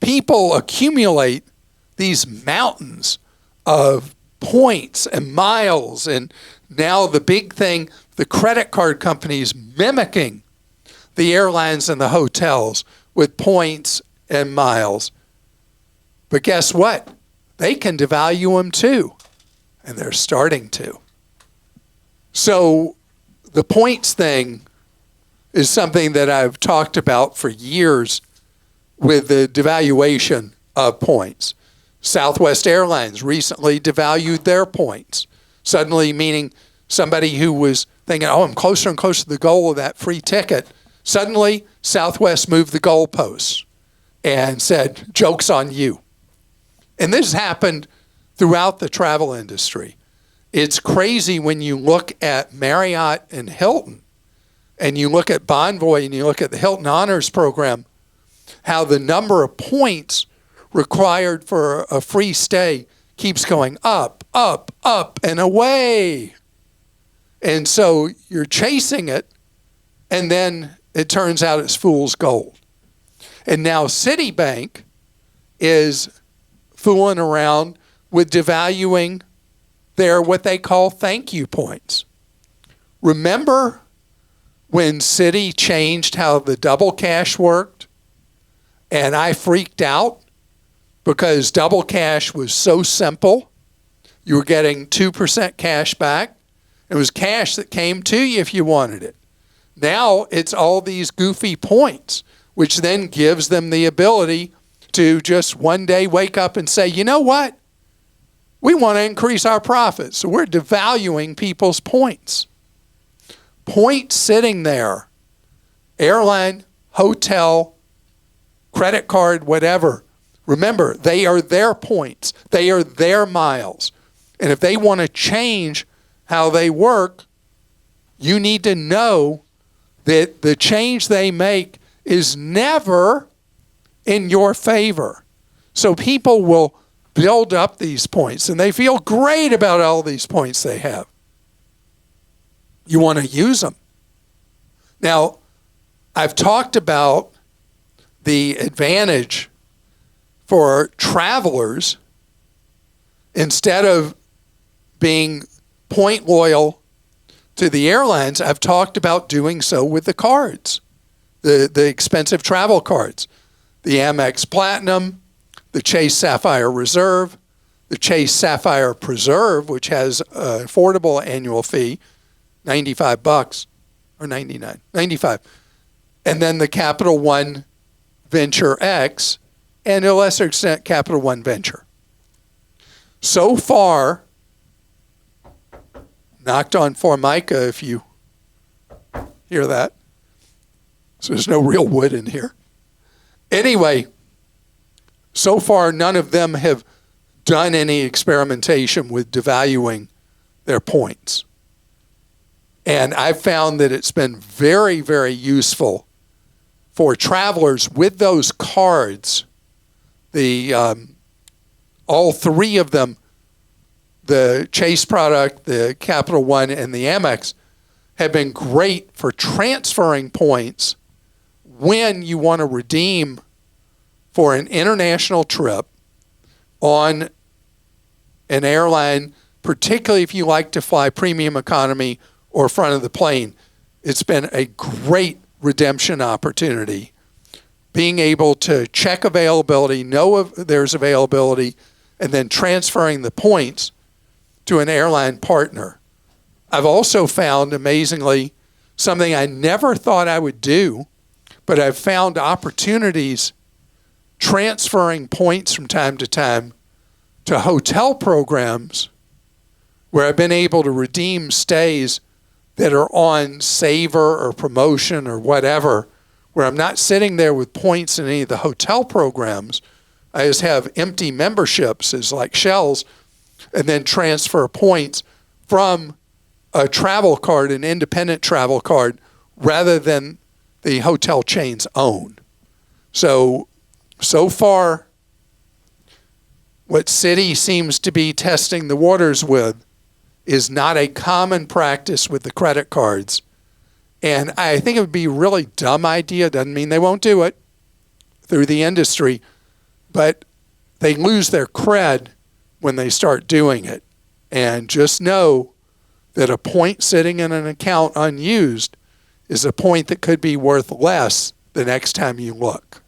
people accumulate these mountains of points and miles. And now the big thing, the credit card companies mimicking the airlines and the hotels with points and miles. But guess what? They can devalue them too. And they're starting to. So the points thing is something that I've talked about for years with the devaluation of points. Southwest Airlines recently devalued their points. Suddenly, meaning somebody who was thinking, oh, I'm closer and closer to the goal of that free ticket. Suddenly, Southwest moved the goalposts and said, joke's on you. And this happened throughout the travel industry. It's crazy when you look at Marriott and Hilton, and you look at Bonvoy, and you look at the Hilton Honors Program, how the number of points required for a free stay keeps going up, up, up, and away. And so you're chasing it, and then it turns out it's fool's gold. And now Citibank is fooling around with devaluing their what they call thank you points. Remember when Citi changed how the double cash worked? And I freaked out because double cash was so simple. You were getting 2% cash back. It was cash that came to you if you wanted it. Now it's all these goofy points, which then gives them the ability to just one day wake up and say, you know what? We want to increase our profits, so we're devaluing people's points. Points sitting there, airline, hotel, credit card, whatever. Remember, they are their points. They are their miles. And if they want to change how they work, you need to know that the change they make is never in your favor. So people will build up these points, and they feel great about all these points they have. You want to use them. Now, I've talked about the advantage for travelers, instead of being point loyal to the airlines, I've talked about doing so with the cards, the expensive travel cards, the Amex Platinum, the Chase Sapphire Reserve, the Chase Sapphire Preserve, which has an affordable annual fee, $95 or $99, $95. And then the Capital One Venture X, and to a lesser extent, Capital One Venture. So far, knocked on Formica if you hear that. So there's no real wood in here. Anyway, so far none of them have done any experimentation with devaluing their points. And I've found that it's been very, very useful for travelers with those cards. All three of them, the Chase product, the Capital One, and the Amex, have been great for transferring points when you want to redeem for an international trip on an airline, particularly if you like to fly premium economy or front of the plane. It's been a great redemption opportunity. Being able to check availability, know if there's availability, and then transferring the points to an airline partner. I've also found, amazingly, something I never thought I would do, but I've found opportunities transferring points from time to time to hotel programs where I've been able to redeem stays that are on Savor or promotion or whatever, where I'm not sitting there with points in any of the hotel programs. I just have empty memberships as like shells, and then transfer points from a travel card, an independent travel card, rather than the hotel chain's own. So far, what Citi seems to be testing the waters with is not a common practice with the credit cards. And I think it would be a really dumb idea, doesn't mean they won't do it, through the industry, but they lose their cred when they start doing it. And just know that a point sitting in an account unused is a point that could be worth less the next time you look.